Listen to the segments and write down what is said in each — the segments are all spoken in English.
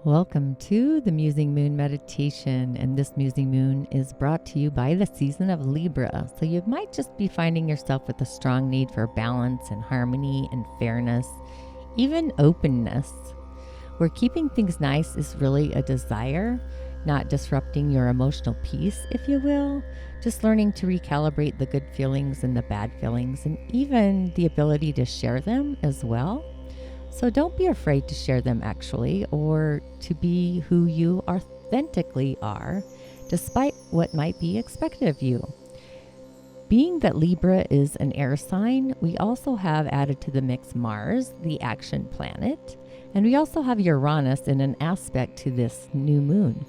Welcome to the Musing Moon Meditation, and this Musing Moon is brought to you by the season of Libra. So you might just be finding yourself with a strong need for balance and harmony and fairness, even openness. Where keeping things nice is really a desire, not disrupting your emotional peace, if you will. Just learning to recalibrate the good feelings and the bad feelings, and even the ability to share them as well. So don't be afraid to share them actually, or to be who you authentically are, despite what might be expected of you. Being that Libra is an air sign, we also have added to the mix Mars, the action planet, and we also have Uranus in an aspect to this new moon.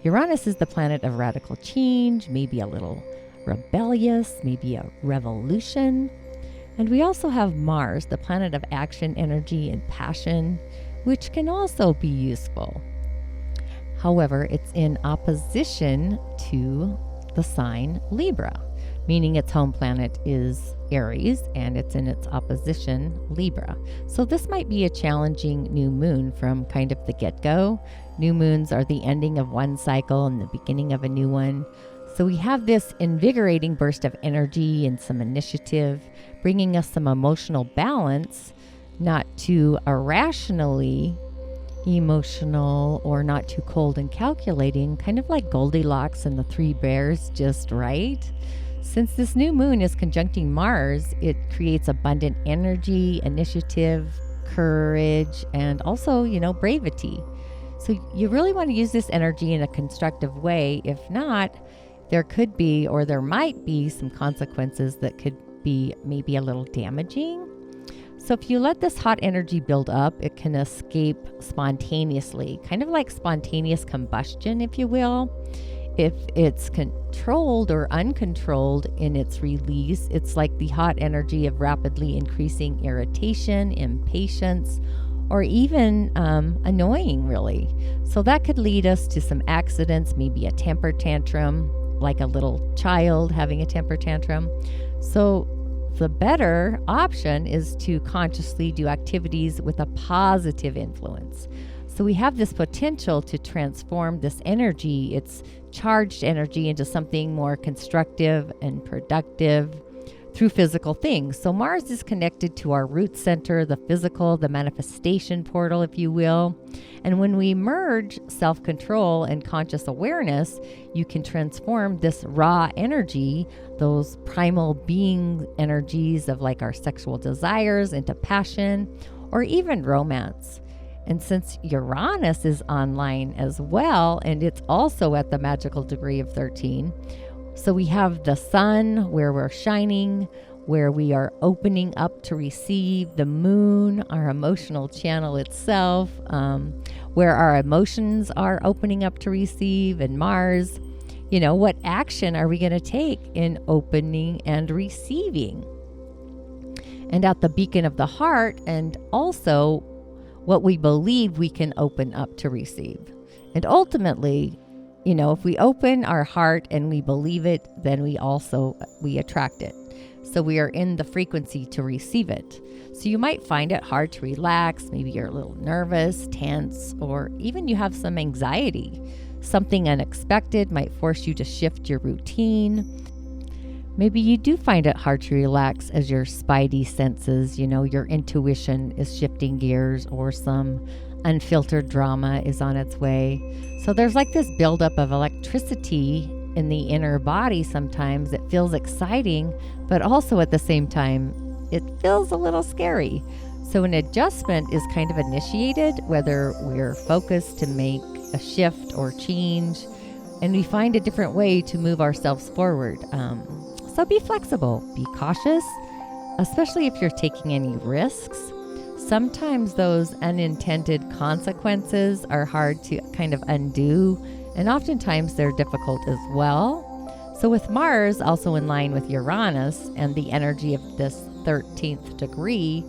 Uranus is the planet of radical change, maybe a little rebellious, maybe a revolution. And we also have Mars, the planet of action, energy, and passion, which can also be useful. However, it's in opposition to the sign Libra, meaning its home planet is Aries, and it's in its opposition, Libra. So this might be a challenging new moon from kind of the get-go. New moons are the ending of one cycle and the beginning of a new one. So we have this invigorating burst of energy and some initiative, bringing us some emotional balance, not too irrationally emotional or not too cold and calculating, kind of like Goldilocks and the Three Bears, just right. Since this new moon is conjuncting Mars, it creates abundant energy, initiative, courage, and also, bravery. So you really want to use this energy in a constructive way. If not, there could be, or there might be, some consequences that could be maybe a little damaging. So if you let this hot energy build up, it can escape spontaneously, kind of like spontaneous combustion, if you will. If it's controlled or uncontrolled in its release, it's like the hot energy of rapidly increasing irritation, impatience, or even annoying, really. So that could lead us to some accidents, maybe a temper tantrum, like a little child having a temper tantrum. So the better option is to consciously do activities with a positive influence. So we have this potential to transform this energy, its charged energy, into something more constructive and productive through physical things. So Mars is connected to our root center, the physical, the manifestation portal, if you will. And when we merge self-control and conscious awareness, you can transform this raw energy, those primal being energies of like our sexual desires, into passion or even romance. And since Uranus is online as well, and it's also at the magical degree of 13, so we have the sun where we're shining, where we are opening up to receive, the moon, our emotional channel itself, where our emotions are opening up to receive, and Mars, what action are we going to take in opening and receiving? And at the beacon of the heart, and also what we believe we can open up to receive. And ultimately, if we open our heart and we believe it, then we attract it. So we are in the frequency to receive it. So you might find it hard to relax. Maybe you're a little nervous, tense, or even you have some anxiety. Something unexpected might force you to shift your routine. Maybe you do find it hard to relax as your spidey senses, your intuition is shifting gears, or some unfiltered drama is on its way. So there's like this buildup of electricity in the inner body sometimes. It feels exciting, but also at the same time, it feels a little scary. So an adjustment is kind of initiated, whether we're focused to make a shift or change, and we find a different way to move ourselves forward. So be flexible, be cautious, especially if you're taking any risks. Sometimes those unintended consequences are hard to kind of undo, and oftentimes they're difficult as well. So with Mars also in line with Uranus and the energy of this 13th degree,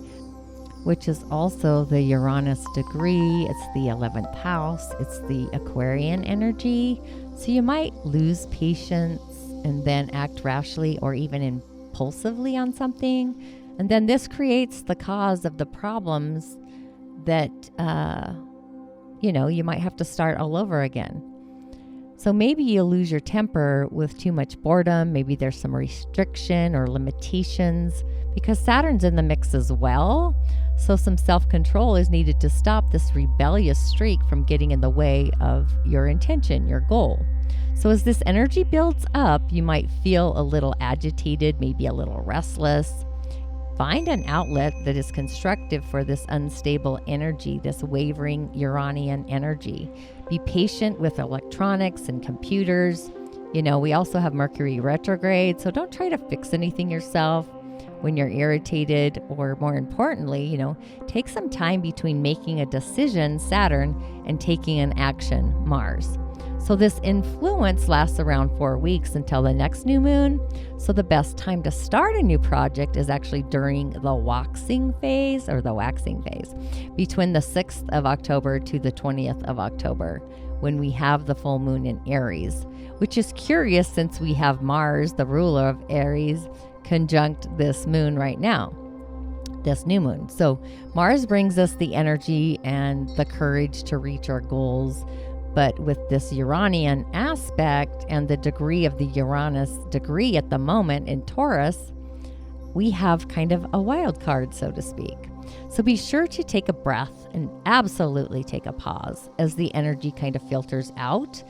which is also the Uranus degree, it's the 11th house, it's the Aquarian energy. So you might lose patience and then act rashly or even impulsively on something. And then this creates the cause of the problems that you might have to start all over again. So maybe you'll lose your temper with too much boredom. Maybe there's some restriction or limitations because Saturn's in the mix as well. So some self-control is needed to stop this rebellious streak from getting in the way of your intention, your goal. So as this energy builds up, you might feel a little agitated, maybe a little restless. Find an outlet that is constructive for this unstable energy, this wavering Uranian energy. Be patient with electronics and computers. We also have Mercury retrograde, so don't try to fix anything yourself when you're irritated, or more importantly, take some time between making a decision, Saturn, and taking an action, Mars. So this influence lasts around 4 weeks until the next new moon. So the best time to start a new project is actually during the waxing phase, between the 6th of October to the 20th of October, when we have the full moon in Aries, which is curious since we have Mars, the ruler of Aries, conjunct this moon right now, this new moon. So Mars brings us the energy and the courage to reach our goals. But with this Uranian aspect and the degree of the Uranus degree at the moment in Taurus, we have kind of a wild card, so to speak. So be sure to take a breath and absolutely take a pause as the energy kind of filters out.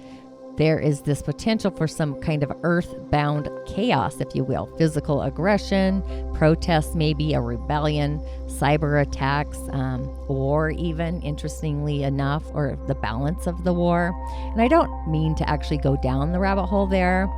There is this potential for some kind of earth-bound chaos, if you will, physical aggression, protests, maybe a rebellion, cyber attacks, war even, interestingly enough, or the balance of the war. And I don't mean to actually go down the rabbit hole there.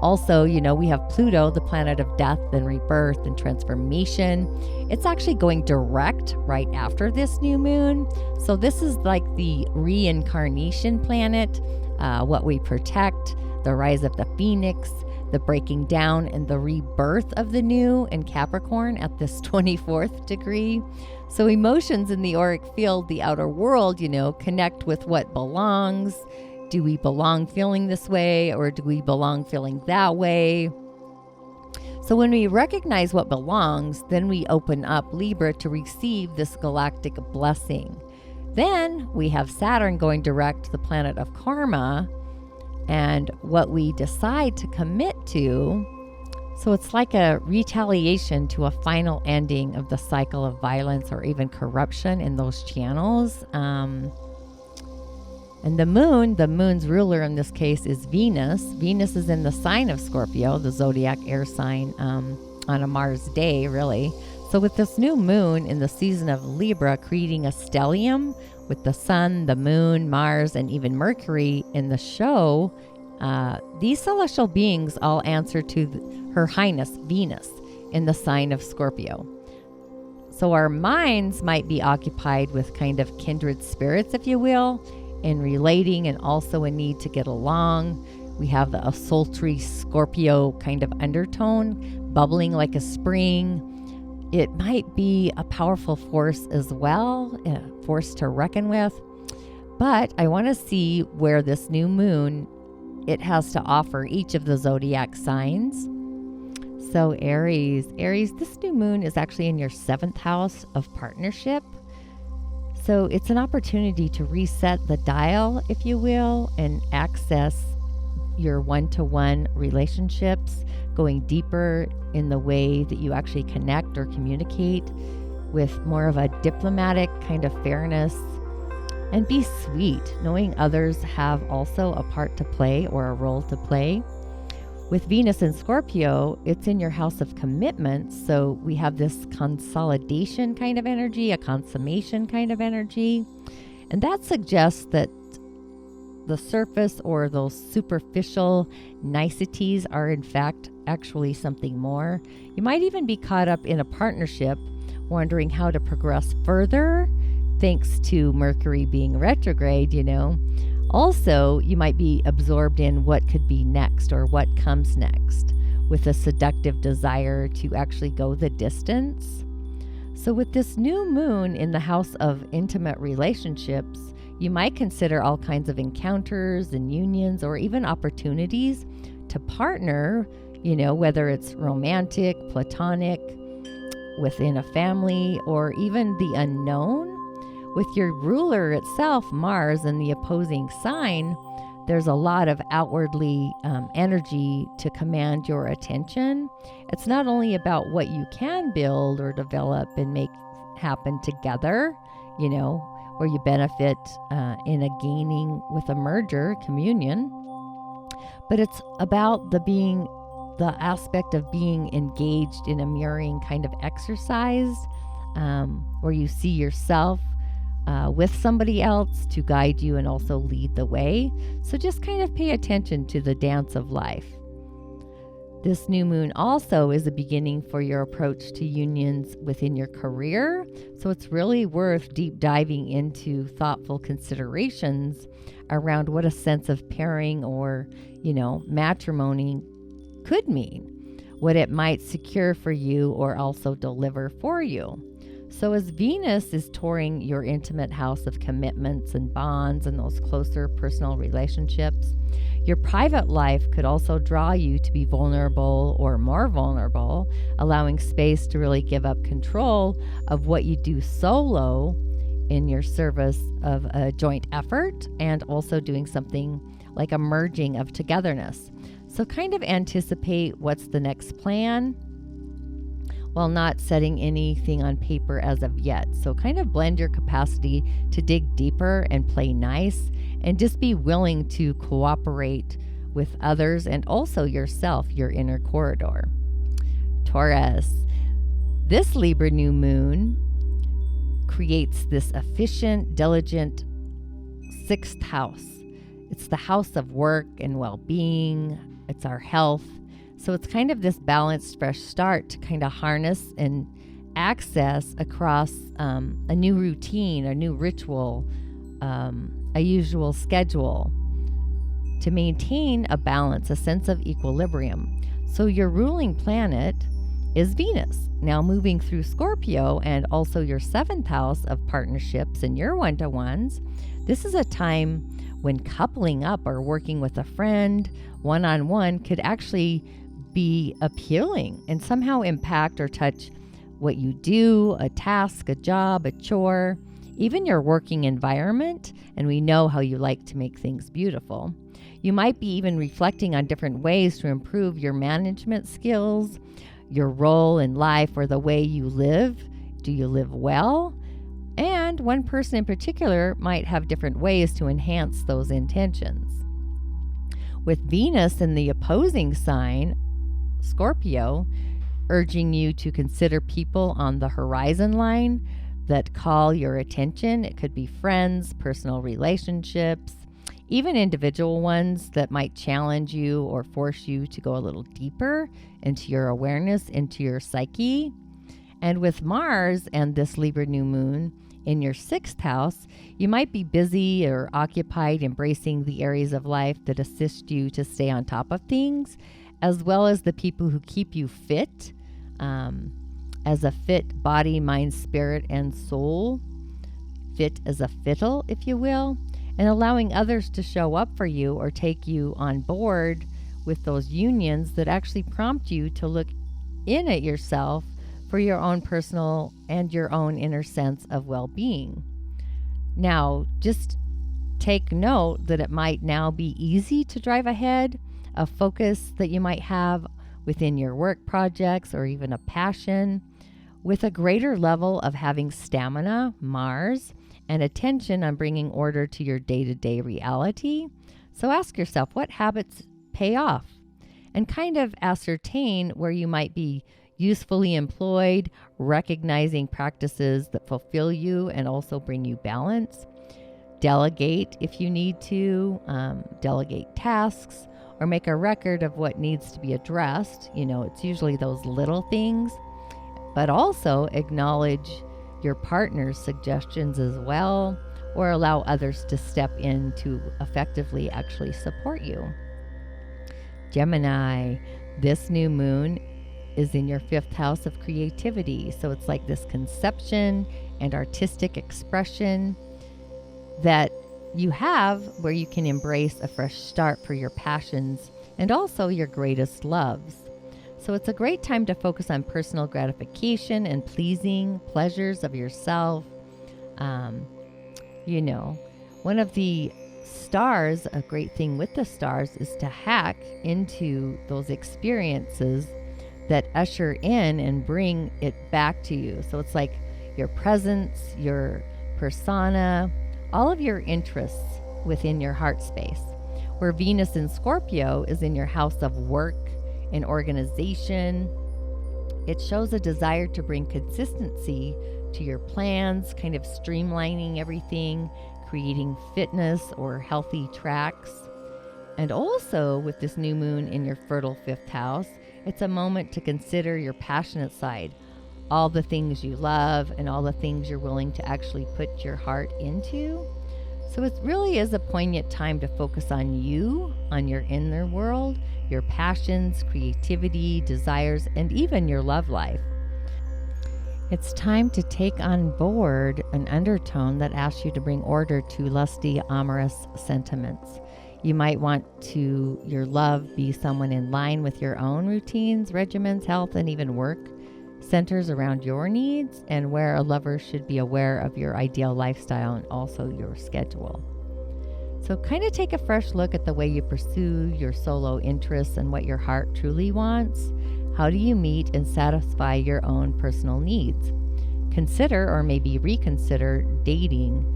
Also, we have Pluto, the planet of death and rebirth and transformation. It's actually going direct right after this new moon. So this is like the reincarnation planet, what we protect, the rise of the phoenix, the breaking down and the rebirth of the new in Capricorn at this 24th degree. So emotions in the auric field, the outer world, connect with what belongs. Do we belong feeling this way, or do we belong feeling that way? So when we recognize what belongs, then we open up Libra to receive this galactic blessing. Then we have Saturn going direct to the planet of karma and what we decide to commit to. So it's like a retaliation to a final ending of the cycle of violence or even corruption in those channels. And the moon's ruler in this case is Venus. Venus is in the sign of Scorpio, the zodiac air sign, on a Mars day, really. So with this new moon in the season of Libra creating a stellium with the sun, the moon, Mars, and even Mercury in the show, these celestial beings all answer to Her Highness Venus in the sign of Scorpio. So our minds might be occupied with kind of kindred spirits, if you will, in relating and also a need to get along. We have the sultry Scorpio kind of undertone, bubbling like a spring. It might be a powerful force as well, a force to reckon with. But I want to see where this new moon, it has to offer each of the zodiac signs. So Aries, this new moon is actually in your 7th house of partnership. So it's an opportunity to reset the dial, if you will, and access your one-to-one relationships, going deeper in the way that you actually connect or communicate with more of a diplomatic kind of fairness. And be sweet, knowing others have also a part to play or a role to play. With Venus in Scorpio, it's in your house of commitment. So we have this consolidation kind of energy, a consummation kind of energy. And that suggests that the surface or those superficial niceties are in fact actually something more. You might even be caught up in a partnership, wondering how to progress further, thanks to Mercury being retrograde, Also, you might be absorbed in what could be next or what comes next, with a seductive desire to actually go the distance. So with this new moon in the house of intimate relationships, you might consider all kinds of encounters and unions or even opportunities to partner, whether it's romantic, platonic, within a family, or even the unknown. With your ruler itself, Mars, in the opposing sign, there's a lot of outwardly energy to command your attention. It's not only about what you can build or develop and make happen together, where you benefit in a gaining with a merger, communion, but it's about the aspect of being engaged in a mirroring kind of exercise, where you see yourself with somebody else to guide you and also lead the way. So just kind of pay attention to the dance of life. This new moon also is a beginning for your approach to unions within your career. So it's really worth deep diving into thoughtful considerations around what a sense of pairing or, matrimony could mean, what it might secure for you or also deliver for you. So as Venus is touring your intimate house of commitments and bonds and those closer personal relationships, your private life could also draw you to be vulnerable or more vulnerable, allowing space to really give up control of what you do solo in your service of a joint effort, and also doing something like a merging of togetherness. So kind of anticipate what's the next plan, while not setting anything on paper as of yet. So kind of blend your capacity to dig deeper and play nice, and just be willing to cooperate with others and also yourself, your inner corridor. Taurus, this Libra new moon creates this efficient, diligent 6th house. It's the house of work and well-being. It's our health. So it's kind of this balanced, fresh start to kind of harness and access across a new routine, a new ritual, a usual schedule, to maintain a balance, a sense of equilibrium. So your ruling planet is Venus, now moving through Scorpio and also your 7th house of partnerships and your one-to-ones. This is a time when coupling up or working with a friend one-on-one could actually be appealing and somehow impact or touch what you do, a task, a job, a chore, even your working environment. And we know how you like to make things beautiful. You might be even reflecting on different ways to improve your management skills, your role in life, or the way you live. Do you live well? And one person in particular might have different ways to enhance those intentions. With Venus in the opposing sign, Scorpio, urging you to consider people on the horizon line that call your attention. It could be friends, personal relationships, even individual ones that might challenge you or force you to go a little deeper into your awareness, into your psyche. And with Mars and this Libra new moon in your 6th house, you might be busy or occupied embracing the areas of life that assist you to stay on top of things, as well as the people who keep you fit, as a fit body, mind, spirit, and soul, fit as a fiddle, if you will, and allowing others to show up for you or take you on board with those unions that actually prompt you to look in at yourself for your own personal and your own inner sense of well-being. Now, just take note that it might now be easy to drive ahead, a focus that you might have within your work projects or even a passion, with a greater level of having stamina, Mars, and attention on bringing order to your day-to-day reality. So ask yourself, what habits pay off? And kind of ascertain where you might be usefully employed, recognizing practices that fulfill you and also bring you balance. Delegate if you need to, delegate tasks, or make a record of what needs to be addressed. It's usually those little things, but also acknowledge your partner's suggestions as well, or allow others to step in to effectively actually support you. Gemini, this new moon is in your 5th house of creativity. So it's like this conception and artistic expression that you have where you can embrace a fresh start for your passions and also your greatest loves. So it's a great time to focus on personal gratification and pleasing pleasures of yourself, You know, one of the stars, a great thing with the stars is to hack into those experiences that usher in and bring it back to you. So it's like your presence, your persona, all of your interests within your heart space. Where Venus in Scorpio is in your house of work and organization, it shows a desire to bring consistency to your plans, kind of streamlining everything, creating fitness or healthy tracks. And also with this new moon in your fertile 5th house, it's a moment to consider your passionate side, all the things you love and all the things you're willing to actually put your heart into. So it really is a poignant time to focus on you, on your inner world, your passions, creativity, desires, and even your love life. It's time to take on board an undertone that asks you to bring order to lusty, amorous sentiments. You might want to, your love, be someone in line with your own routines, regimens, health, and even work centers around your needs, and where a lover should be aware of your ideal lifestyle and also your schedule. So kind of take a fresh look at the way you pursue your solo interests and what your heart truly wants. How do you meet and satisfy your own personal needs? Consider or maybe reconsider dating,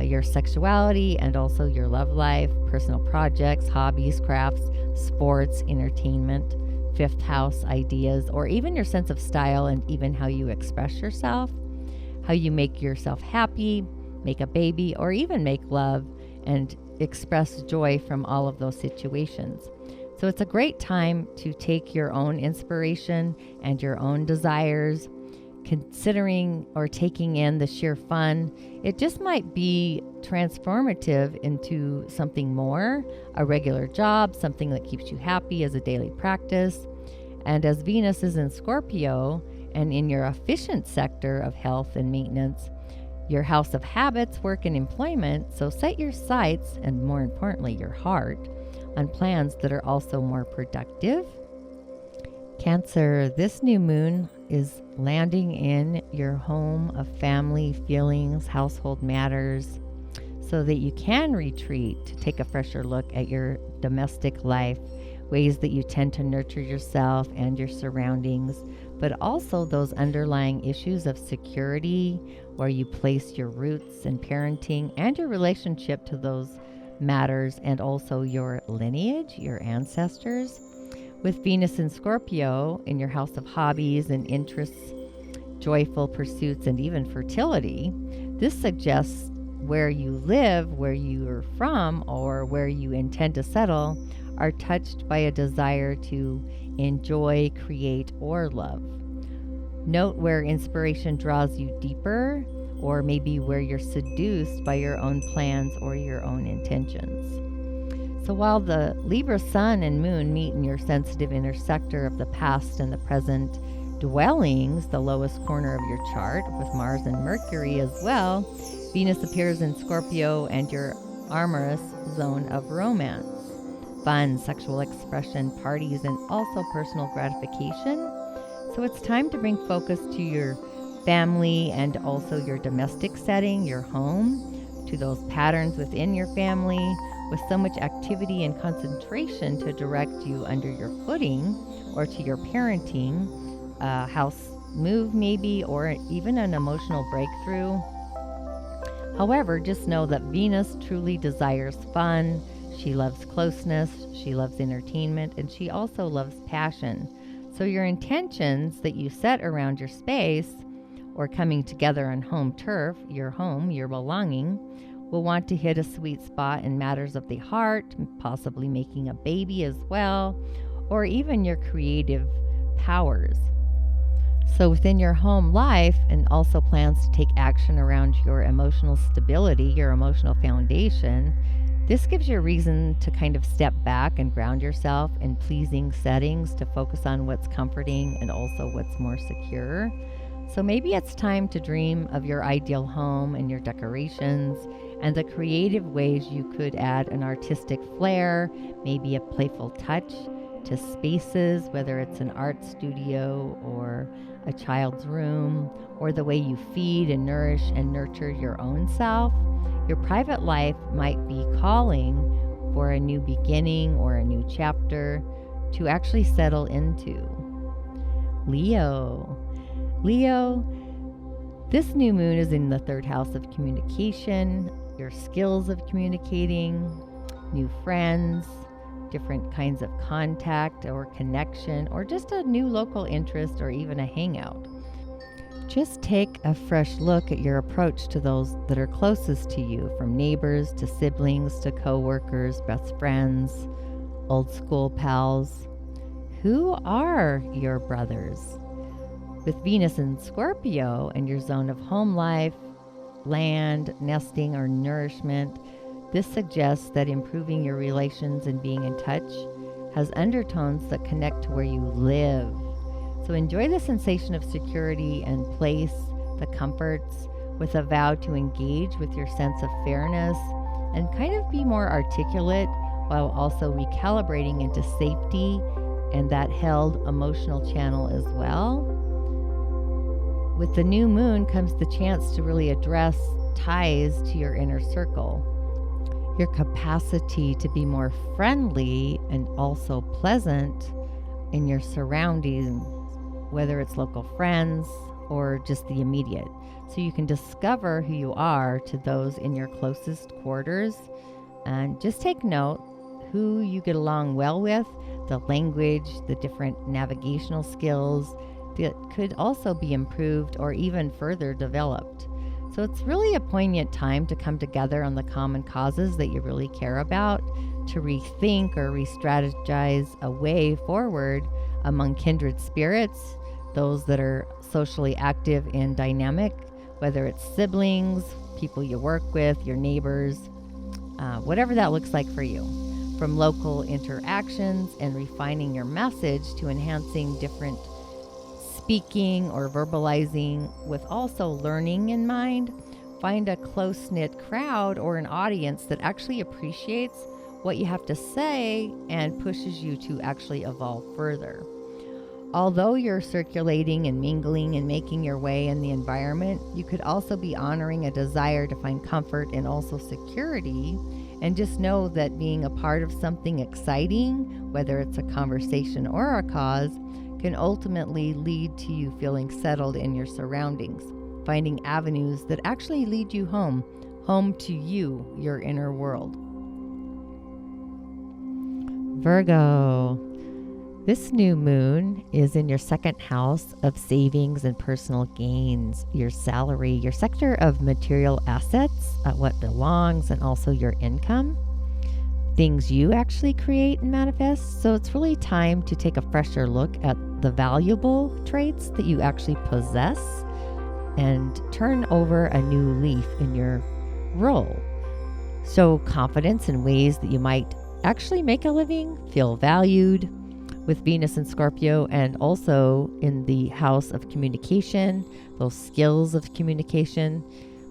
your sexuality and also your love life, personal projects, hobbies, crafts, sports, entertainment, 5th house ideas, or even your sense of style and even how you express yourself, how you make yourself happy, make a baby, or even make love and express joy from all of those situations. So it's a great time to take your own inspiration and your own desires, considering or taking in the sheer fun. It just might be transformative into something more, a regular job, something that keeps you happy as a daily practice. And as Venus is in Scorpio and in your efficient sector of health and maintenance, your house of habits, work, and employment, so set your sights, and more importantly, your heart, on plans that are also more productive. Cancer, this new moon is landing in your home of family, feelings, household matters, so that you can retreat to take a fresher look at your domestic life, ways that you tend to nurture yourself and your surroundings, but also those underlying issues of security, where you place your roots in parenting and your relationship to those matters, and also your lineage, your ancestors. With Venus in Scorpio in your house of hobbies and interests, joyful pursuits, and even fertility, this suggests where you live, where you are from, or where you intend to settle are touched by a desire to enjoy, create, or love. Note where inspiration draws you deeper, or maybe where you're seduced by your own plans or your own intentions. So while the Libra sun and moon meet in your sensitive inner sector of the past and the present dwellings, the lowest corner of your chart, with Mars and Mercury as well, Venus appears in Scorpio and your amorous zone of romance, fun, sexual expression, parties, and also personal gratification. So it's time to bring focus to your family and also your domestic setting, your home, to those patterns within your family, with so much activity and concentration to direct you under your footing, or to your parenting, house move maybe, or even an emotional breakthrough. However, just know that Venus truly desires fun. She loves closeness, she loves entertainment, and she also loves passion. So your intentions that you set around your space, or coming together on home turf, your home, your belonging, will want to hit a sweet spot in matters of the heart, possibly making a baby as well, or even your creative powers. So within your home life, and also plans to take action around your emotional stability, your emotional foundation, this gives you a reason to kind of step back and ground yourself in pleasing settings, to focus on what's comforting and also what's more secure. So maybe it's time to dream of your ideal home and your decorations and the creative ways you could add an artistic flair, maybe a playful touch to spaces, whether it's an art studio or a child's room, or the way you feed and nourish and nurture your own self, your private life might be calling for a new beginning or a new chapter to actually settle into. Leo, this new moon is in the 3rd house of communication, your skills of communicating, new friends, different kinds of contact or connection, or just a new local interest or even a hangout. Just take a fresh look at your approach to those that are closest to you, from neighbors to siblings to co-workers, best friends, old school pals. Who are your brothers? With Venus in Scorpio and your zone of home life, land, nesting, or nourishment, this suggests that improving your relations and being in touch has undertones that connect to where you live. So enjoy the sensation of security and place, the comforts, with a vow to engage with your sense of fairness and kind of be more articulate while also recalibrating into safety and that held emotional channel as well. With the new moon comes the chance to really address ties to your inner circle. Your capacity to be more friendly and also pleasant in your surroundings, whether it's local friends or just the immediate. So you can discover who you are to those in your closest quarters, and just take note who you get along well with, the language, the different navigational skills that could also be improved or even further developed. So it's really a poignant time to come together on the common causes that you really care about, to rethink or re-strategize a way forward among kindred spirits, those that are socially active and dynamic, whether it's siblings, people you work with, your neighbors, whatever that looks like for you. From local interactions and refining your message to enhancing different speaking or verbalizing with also learning in mind, find a close-knit crowd or an audience that actually appreciates what you have to say and pushes you to actually evolve further. Although you're circulating and mingling and making your way in the environment, you could also be honoring a desire to find comfort and also security, and just know that being a part of something exciting, whether it's a conversation or a cause, can ultimately lead to you feeling settled in your surroundings, finding avenues that actually lead you home to you, your inner world. Virgo, this new moon is in your 2nd house of savings and personal gains, your salary, your sector of material assets, what belongs, and also your income, things you actually create and manifest. So it's really time to take a fresher look at the valuable traits that you actually possess and turn over a new leaf in your role. Show confidence in ways that you might actually make a living, feel valued. With Venus in Scorpio and also in the house of communication, those skills of communication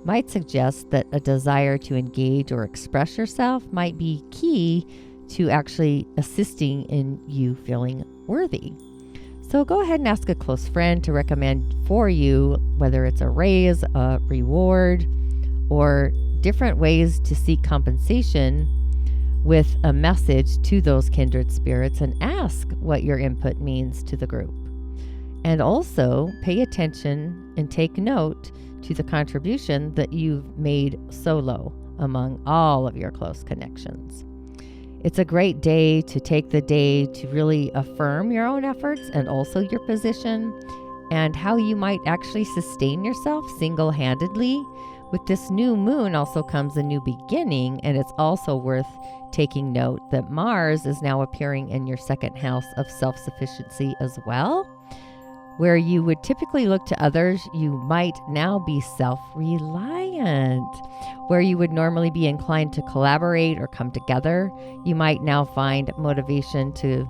might suggest that a desire to engage or express yourself might be key to actually assisting in you feeling worthy. So go ahead and ask a close friend to recommend for you, whether it's a raise, a reward, or different ways to seek compensation with a message to those kindred spirits, and ask what your input means to the group. And also pay attention and take note to the contribution that you've made solo among all of your close connections. It's a great day to take the day to really affirm your own efforts and also your position and how you might actually sustain yourself single-handedly. With this new moon also comes a new beginning, and it's also worth taking note that Mars is now appearing in your 2nd house of self-sufficiency as well. Where you would typically look to others, you might now be self-reliant. Where you would normally be inclined to collaborate or come together, you might now find motivation to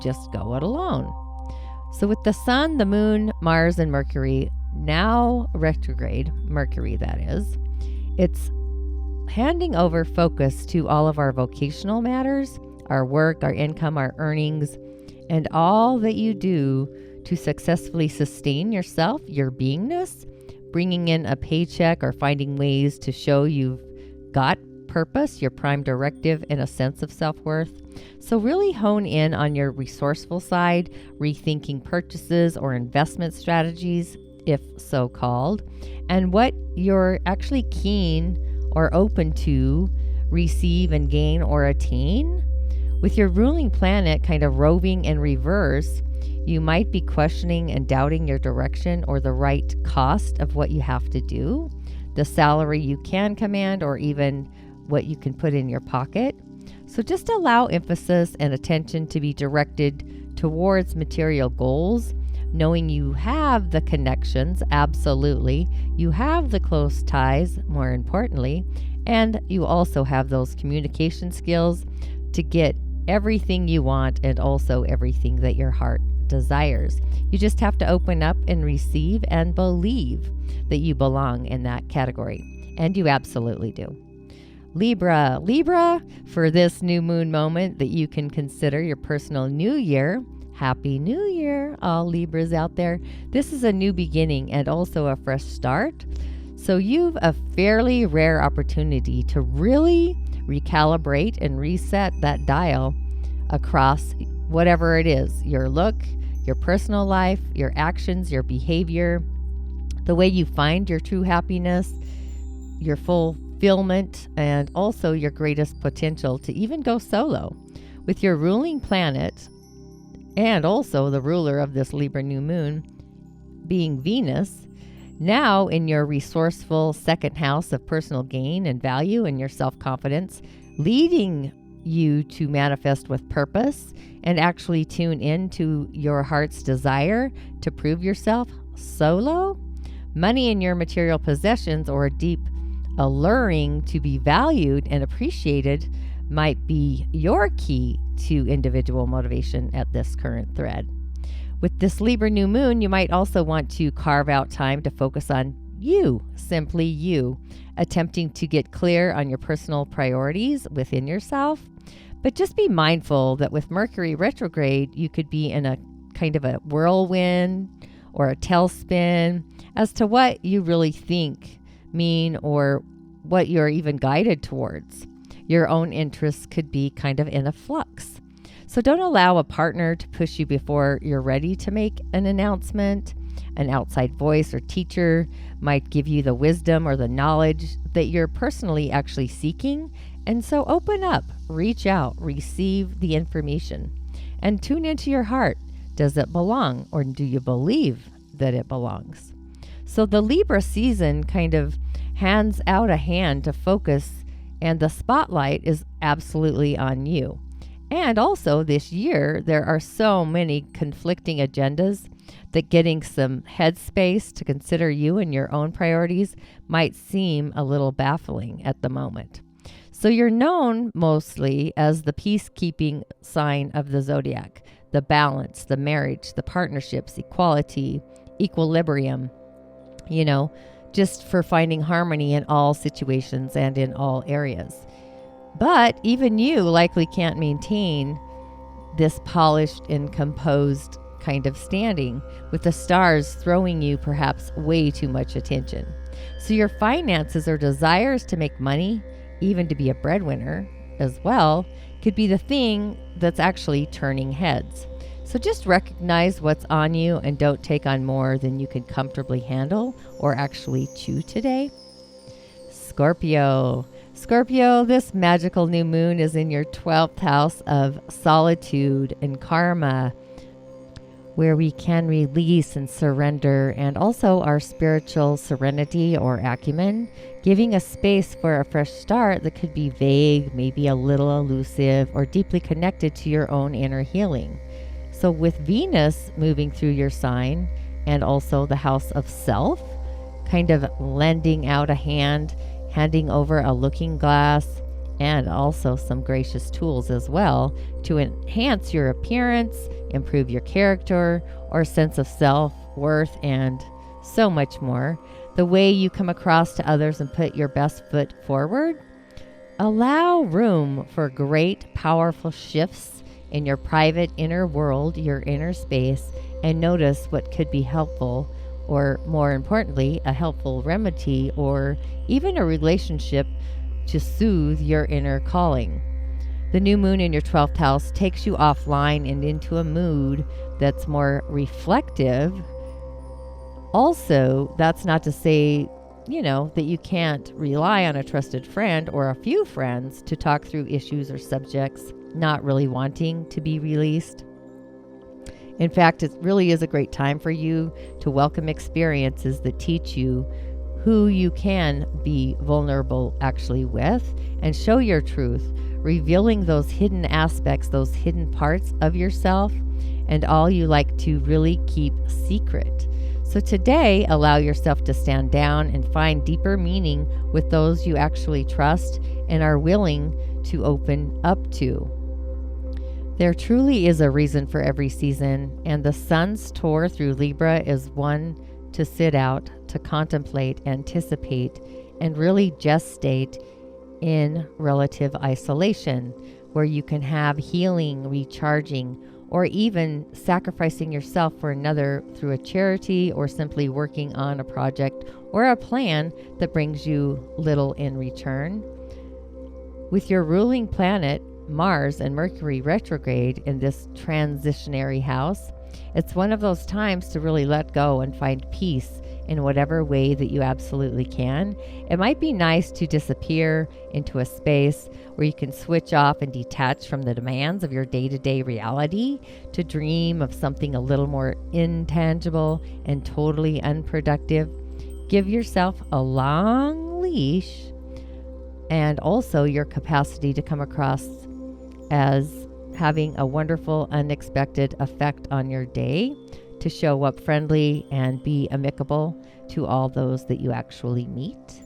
just go it alone. So with the Sun, the Moon, Mars, and Mercury, now retrograde, Mercury that is, it's handing over focus to all of our vocational matters, our work, our income, our earnings, and all that you do to successfully sustain yourself, your beingness, bringing in a paycheck or finding ways to show you've got purpose, your prime directive, and a sense of self-worth. So really hone in on your resourceful side, rethinking purchases or investment strategies, if so called, and what you're actually keen or open to receive and gain or attain. With your ruling planet kind of roving in reverse, you might be questioning and doubting your direction or the right cost of what you have to do, the salary you can command, or even what you can put in your pocket. So just allow emphasis and attention to be directed towards material goals, knowing you have the connections, absolutely. You have the close ties, more importantly, and you also have those communication skills to get everything you want and also everything that your heart desires. You just have to open up and receive and believe that you belong in that category. And you absolutely do. Libra, for this new moon moment that you can consider your personal new year. Happy New Year, all Libras out there. This is a new beginning and also a fresh start. So you've a fairly rare opportunity to really recalibrate and reset that dial across whatever it is, your look, your personal life, your actions, your behavior, the way you find your true happiness, your fulfillment, and also your greatest potential to even go solo. With your ruling planet and also the ruler of this Libra new moon being Venus, now in your resourceful second house of personal gain and value and your self-confidence, leading you to manifest with purpose and actually tune into your heart's desire to prove yourself solo. Money in your material possessions or a deep alluring to be valued and appreciated might be your key to individual motivation at this current thread. With this Libra new moon, you might also want to carve out time to focus on you, simply you, attempting to get clear on your personal priorities within yourself. But just be mindful that with Mercury retrograde, you could be in a kind of a whirlwind or a tailspin as to what you really think, mean, or what you're even guided towards. Your own interests could be kind of in a flux. So don't allow a partner to push you before you're ready to make an announcement. An outside voice or teacher might give you the wisdom or the knowledge that you're personally actually seeking. And so open up, reach out, receive the information, and tune into your heart. Does it belong, or do you believe that it belongs? So the Libra season kind of hands out a hand to focus, and the spotlight is absolutely on you. And also this year, there are so many conflicting agendas that getting some headspace to consider you and your own priorities might seem a little baffling at the moment. So you're known mostly as the peacekeeping sign of the zodiac, the balance, the marriage, the partnerships, equality, equilibrium, just for finding harmony in all situations and in all areas. But even you likely can't maintain this polished and composed kind of standing, with the stars throwing you perhaps way too much attention. So your finances or desires to make money, even to be a breadwinner as well, could be the thing that's actually turning heads. So just recognize what's on you and don't take on more than you can comfortably handle or actually chew today. Scorpio, this magical new moon is in your 12th house of solitude and karma, where we can release and surrender, and also our spiritual serenity or acumen, giving a space for a fresh start that could be vague, maybe a little elusive, or deeply connected to your own inner healing. So with Venus moving through your sign and also the house of self, kind of lending out a hand, handing over a looking glass, and also some gracious tools as well to enhance your appearance, improve your character or sense of self-worth, and so much more. The way you come across to others and put your best foot forward. Allow room for great, powerful shifts in your private inner world, your inner space, and notice what could be helpful, or more importantly, a helpful remedy or even a relationship to soothe your inner calling. The new moon in your 12th house takes you offline and into a mood that's more reflective. Also, that's not to say, that you can't rely on a trusted friend or a few friends to talk through issues or subjects not really wanting to be released. In fact, it really is a great time for you to welcome experiences that teach you who you can be vulnerable actually with and show your truth, revealing those hidden aspects, those hidden parts of yourself, and all you like to really keep secret. So today, allow yourself to stand down and find deeper meaning with those you actually trust and are willing to open up to. There truly is a reason for every season, and the sun's tour through Libra is one to sit out, to contemplate, anticipate, and really gestate in relative isolation, where you can have healing, recharging, or even sacrificing yourself for another through a charity or simply working on a project or a plan that brings you little in return. With your ruling planet, Mars and Mercury retrograde in this transitionary house, it's one of those times to really let go and find peace in whatever way that you absolutely can. It might be nice to disappear into a space where you can switch off and detach from the demands of your day-to-day reality to dream of something a little more intangible and totally unproductive. Give yourself a long leash and also your capacity to come across as having a wonderful, unexpected effect on your day, to show up friendly and be amicable to all those that you actually meet.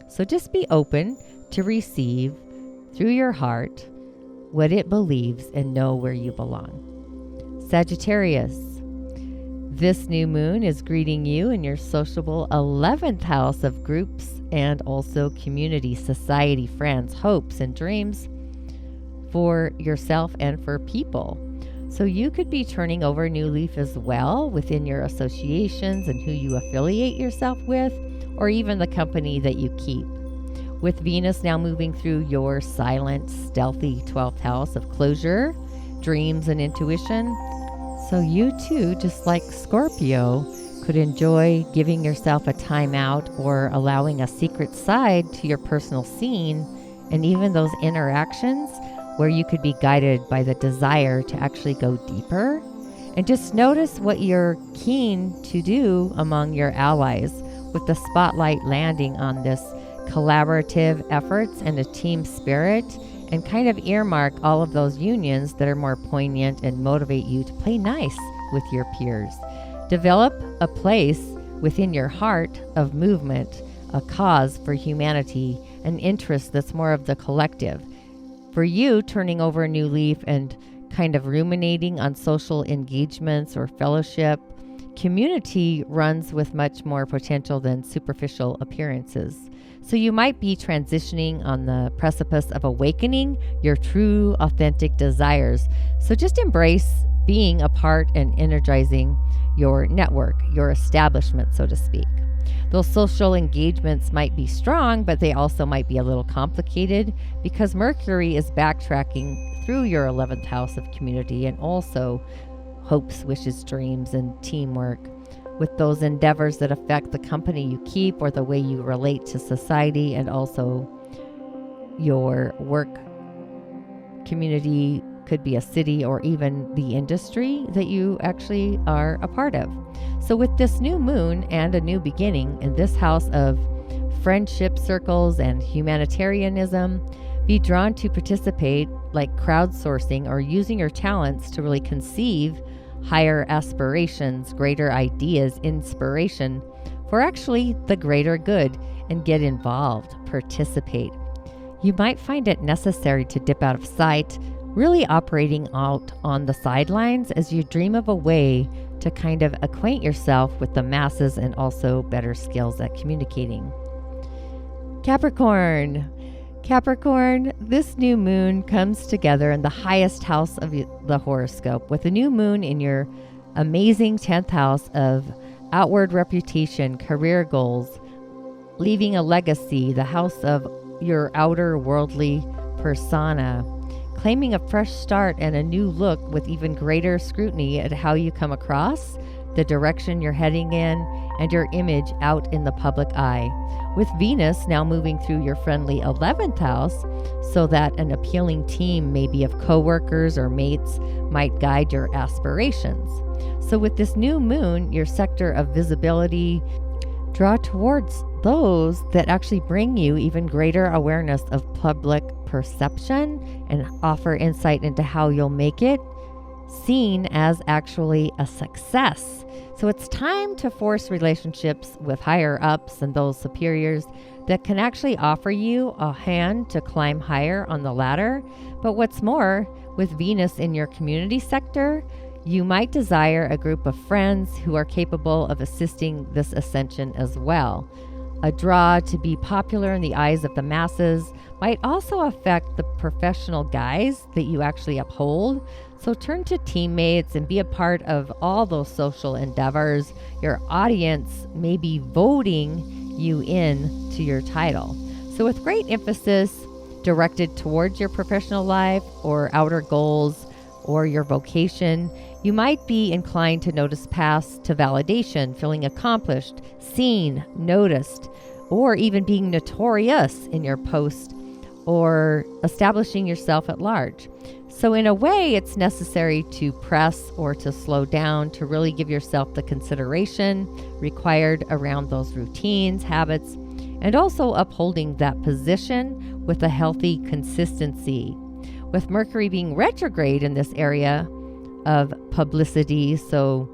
So just be open to receive through your heart what it believes and know where you belong. Sagittarius, this new moon is greeting you in your sociable 11th house of groups and also community, society, friends, hopes, and dreams for yourself and for people. So you could be turning over a new leaf as well within your associations and who you affiliate yourself with, or even the company that you keep. With Venus now moving through your silent, stealthy 12th house of closure, dreams, and intuition. So you too, just like Scorpio, could enjoy giving yourself a time out or allowing a secret side to your personal scene, and even those interactions where you could be guided by the desire to actually go deeper. And just notice what you're keen to do among your allies, with the spotlight landing on this collaborative efforts and a team spirit, and kind of earmark all of those unions that are more poignant and motivate you to play nice with your peers. Develop a place within your heart of movement, a cause for humanity, an interest that's more of the collective. For you, turning over a new leaf and kind of ruminating on social engagements or fellowship, community runs with much more potential than superficial appearances. So you might be transitioning on the precipice of awakening your true, authentic desires. So just embrace being a part and energizing your network, your establishment, so to speak. Those social engagements might be strong, but they also might be a little complicated because Mercury is backtracking through your 11th house of community and also hopes, wishes, dreams, and teamwork with those endeavors that affect the company you keep or the way you relate to society, and also your work community could be a city or even the industry that you actually are a part of. So with this new moon and a new beginning in this house of friendship circles and humanitarianism, be drawn to participate, like crowdsourcing or using your talents to really conceive higher aspirations, greater ideas, inspiration for actually the greater good, and get involved, participate. You might find it necessary to dip out of sight, really operating out on the sidelines as you dream of a way to kind of acquaint yourself with the masses and also better skills at communicating. Capricorn, Capricorn, this new moon comes together in the highest house of the horoscope with a new moon in your amazing 10th house of outward reputation, career goals, leaving a legacy, the house of your outer worldly persona, claiming a fresh start and a new look with even greater scrutiny at how you come across, the direction you're heading in, and your image out in the public eye. With Venus now moving through your friendly 11th house, so that an appealing team, maybe of coworkers or mates, might guide your aspirations. So with this new moon, your sector of visibility, draw towards those that actually bring you even greater awareness of public perception and offer insight into how you'll make it seen as actually a success. So it's time to force relationships with higher ups and those superiors that can actually offer you a hand to climb higher on the ladder. But what's more, with Venus in your community sector, you might desire a group of friends who are capable of assisting this ascension as well. A draw to be popular in the eyes of the masses might also affect the professional guise that you actually uphold. So turn to teammates and be a part of all those social endeavors. Your audience may be voting you in to your title. So with great emphasis directed towards your professional life or outer goals or your vocation, you might be inclined to notice paths to validation, feeling accomplished, seen, noticed, or even being notorious in your post or establishing yourself at large. So in a way, it's necessary to press or to slow down to really give yourself the consideration required around those routines, habits, and also upholding that position with a healthy consistency. With Mercury being retrograde in this area of publicity, so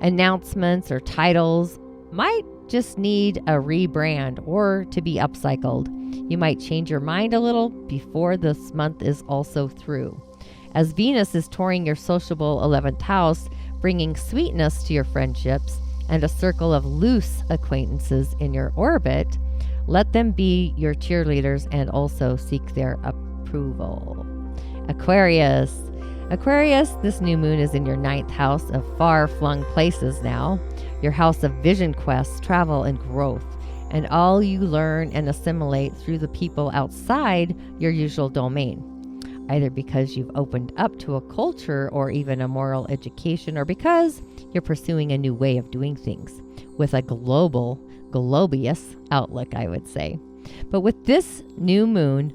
announcements or titles might just need a rebrand or to be upcycled. You might change your mind a little before this month is also through. As Venus is touring your sociable 11th house, bringing sweetness to your friendships and a circle of loose acquaintances in your orbit, let them be your cheerleaders and also seek their approval. Aquarius, this new moon is in your 9th house of far-flung places now, your house of vision quests, travel, and growth, and all you learn and assimilate through the people outside your usual domain, either because you've opened up to a culture or even a moral education, or because you're pursuing a new way of doing things with a globious outlook, I would say. But with this new moon,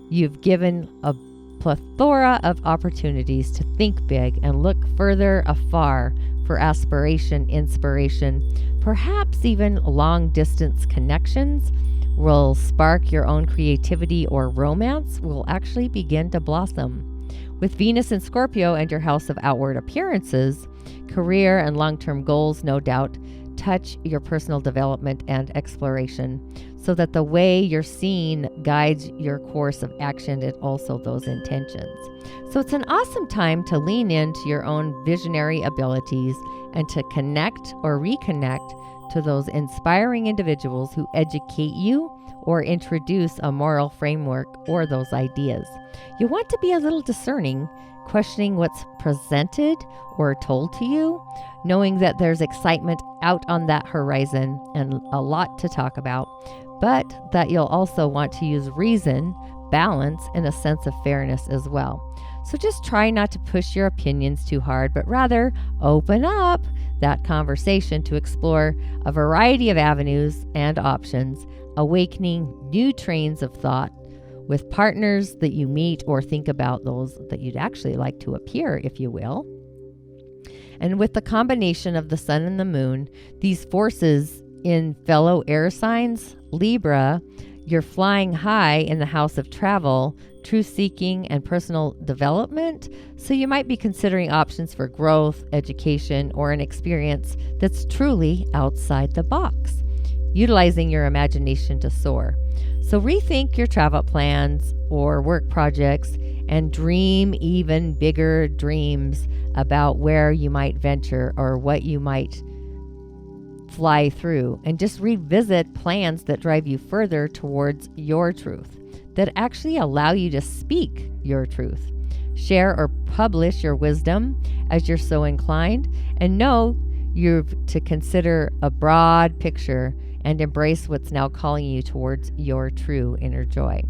you've given a plethora of opportunities to think big and look further afar for aspiration, inspiration, perhaps even long-distance connections will spark your own creativity, or romance will actually begin to blossom. With Venus in Scorpio and your house of outward appearances, career and long-term goals no doubt touch your personal development and exploration, so that the way you're seen guides your course of action and also those intentions. So it's an awesome time to lean into your own visionary abilities and to connect or reconnect to those inspiring individuals who educate you or introduce a moral framework or those ideas. You want to be a little discerning, questioning what's presented or told to you, knowing that there's excitement out on that horizon and a lot to talk about, but that you'll also want to use reason, balance, and a sense of fairness as well. So just try not to push your opinions too hard, but rather open up that conversation to explore a variety of avenues and options, awakening new trains of thought with partners that you meet, or think about those that you'd actually like to appear, if you will. And with the combination of the sun and the moon, these forces in fellow air signs, Libra, you're flying high in the house of travel, truth-seeking, and personal development. So you might be considering options for growth, education, or an experience that's truly outside the box, utilizing your imagination to soar. So rethink your travel plans or work projects and dream even bigger dreams about where you might venture or what you might fly through, and just revisit plans that drive you further towards your truth. that actually allow you to speak your truth. Share or publish your wisdom as you're so inclined, and know you're to consider a broad picture and embrace what's now calling you towards your true inner joy.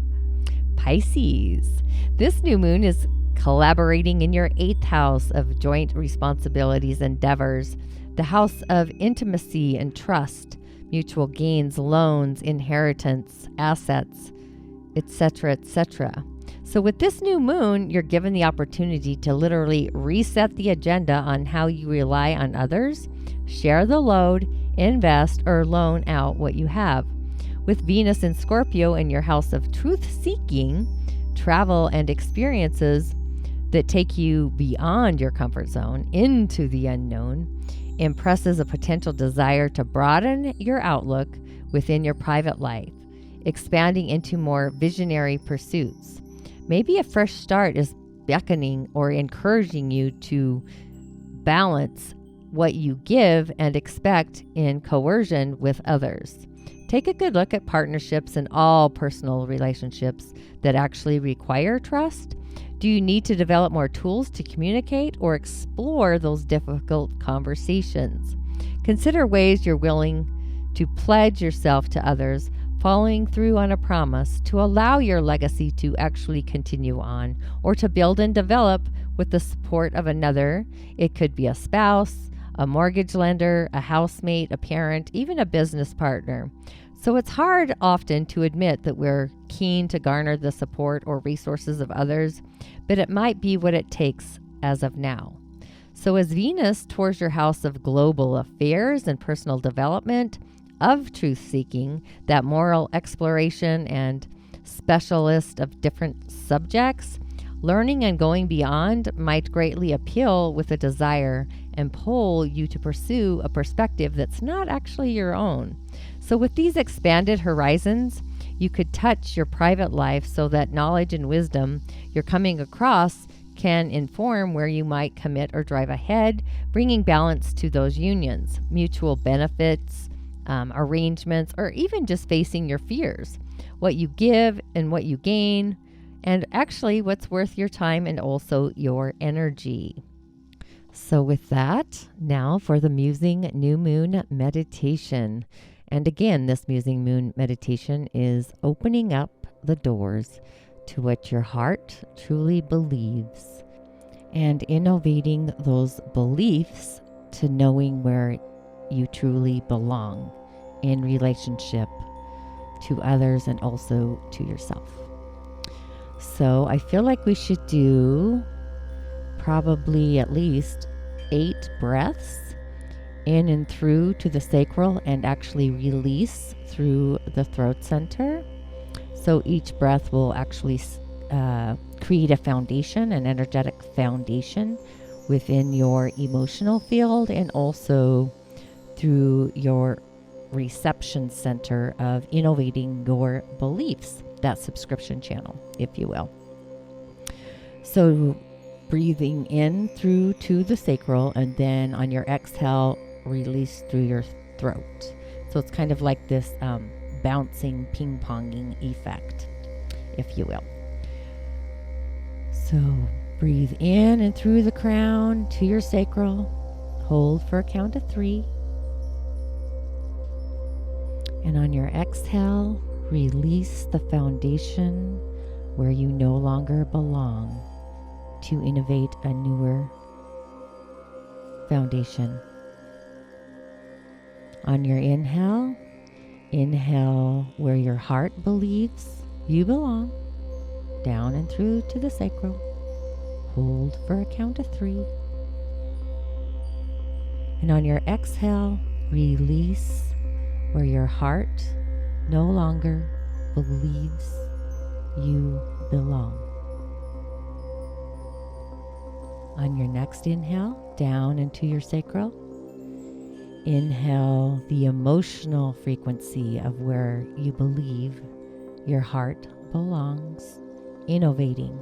Pisces. This new moon is collaborating in your 8th house of joint responsibilities endeavors, the house of intimacy and trust, mutual gains, loans, inheritance, assets, etc., etc. So with this new moon, you're given the opportunity to literally reset the agenda on how you rely on others, share the load, invest, or loan out what you have. With Venus in Scorpio in your house of truth-seeking, travel and experiences that take you beyond your comfort zone into the unknown, impresses a potential desire to broaden your outlook within your private life, expanding into more visionary pursuits. Maybe a fresh start is beckoning or encouraging you to balance what you give and expect in coercion with others. Take a good look at partnerships and all personal relationships that actually require trust. Do you need to develop more tools to communicate or explore those difficult conversations? Consider ways you're willing to pledge yourself to others, following through on a promise to allow your legacy to actually continue on, or to build and develop with the support of another. It could be a spouse, a mortgage lender, a housemate, a parent, even a business partner. So it's hard often to admit that we're keen to garner the support or resources of others, but it might be what it takes as of now. So as Venus tours your house of global affairs and personal development, of truth-seeking, that moral exploration and specialist of different subjects, learning and going beyond might greatly appeal with a desire and pull you to pursue a perspective that's not actually your own. So with these expanded horizons, you could touch your private life so that knowledge and wisdom you're coming across can inform where you might commit or drive ahead, bringing balance to those unions, mutual benefits, arrangements, or even just facing your fears, what you give and what you gain, and actually what's worth your time and also your energy. So with that, now for the Musing New Moon meditation. And again, this Musing Moon meditation is opening up the doors to what your heart truly believes and innovating those beliefs to knowing where you truly belong in relationship to others and also to yourself. So I feel like we should do probably at least 8 breaths in and through to the sacral and actually release through the throat center. So each breath will actually create a foundation, an energetic foundation within your emotional field and also through your reception center of innovating your beliefs, that subscription channel, if you will. So breathing in through to the sacral, and then on your exhale, release through your throat. So it's kind of like this bouncing, ping-ponging effect, if you will. So breathe in and through the crown to your sacral. Hold for a count of 3. And on your exhale, release the foundation where you no longer belong to innovate a newer foundation. On your inhale, inhale where your heart believes you belong, down and through to the sacral. Hold for a count of 3. And on your exhale, release where your heart no longer believes you belong. On your next inhale, down into your sacral, inhale the emotional frequency of where you believe your heart belongs, innovating.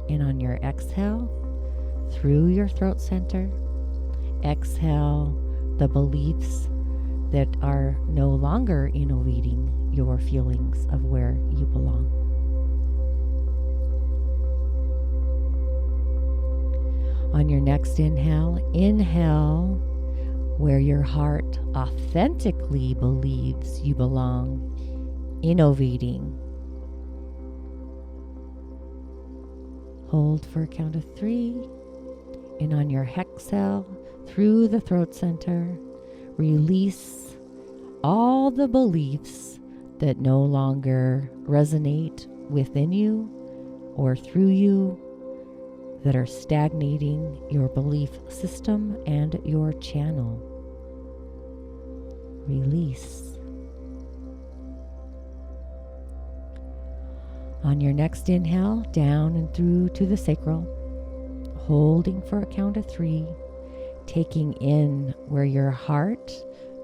And on your exhale, through your throat center, exhale the beliefs that are no longer innovating your feelings of where you belong. On your next inhale where your heart authentically believes you belong, innovating. Hold for a count of 3. And on your exhale, through the throat center, release all the beliefs that no longer resonate within you or through you, that are stagnating your belief system and your channel. Release. On your next inhale, down and through to the sacral, holding for a count of 3, taking in where your heart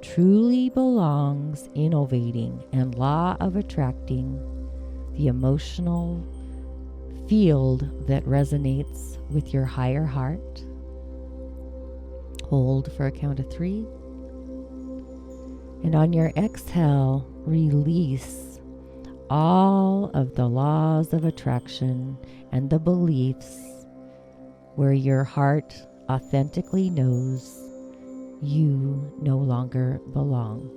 truly belongs, innovating and law of attracting, the emotional field that resonates with your higher heart. Hold for a count of 3. And on your exhale, release all of the laws of attraction and the beliefs where your heart authentically knows you no longer belong.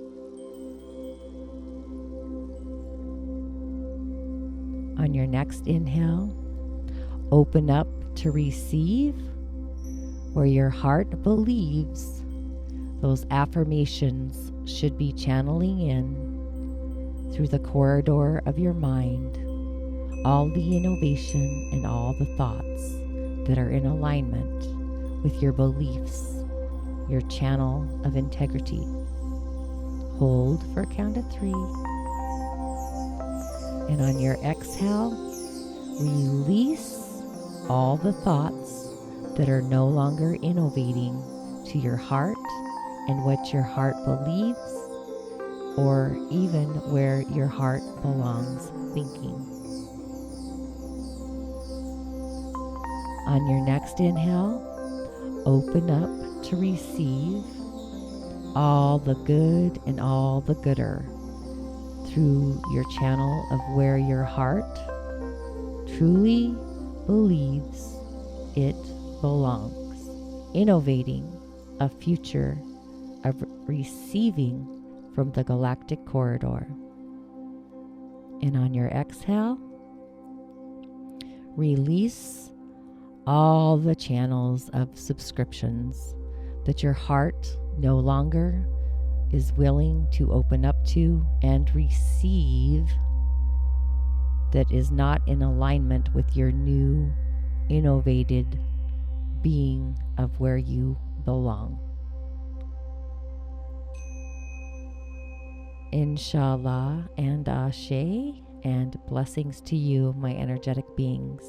On your next inhale, open up to receive where your heart believes those affirmations should be channeling in through the corridor of your mind, all the innovation and all the thoughts that are in alignment with your beliefs, your channel of integrity. Hold for a count of 3. And on your exhale, release all the thoughts that are no longer innovating to your heart and what your heart believes, or even where your heart belongs thinking. On your next inhale, open up to receive all the good and all the gooder through your channel of where your heart truly believes it belongs, innovating a future of receiving from the galactic corridor. And on your exhale, release all the channels of subscriptions that your heart no longer is willing to open up to and receive, that is not in alignment with your new, innovated being of where you belong. Inshallah and Ashe, and blessings to you, my energetic beings.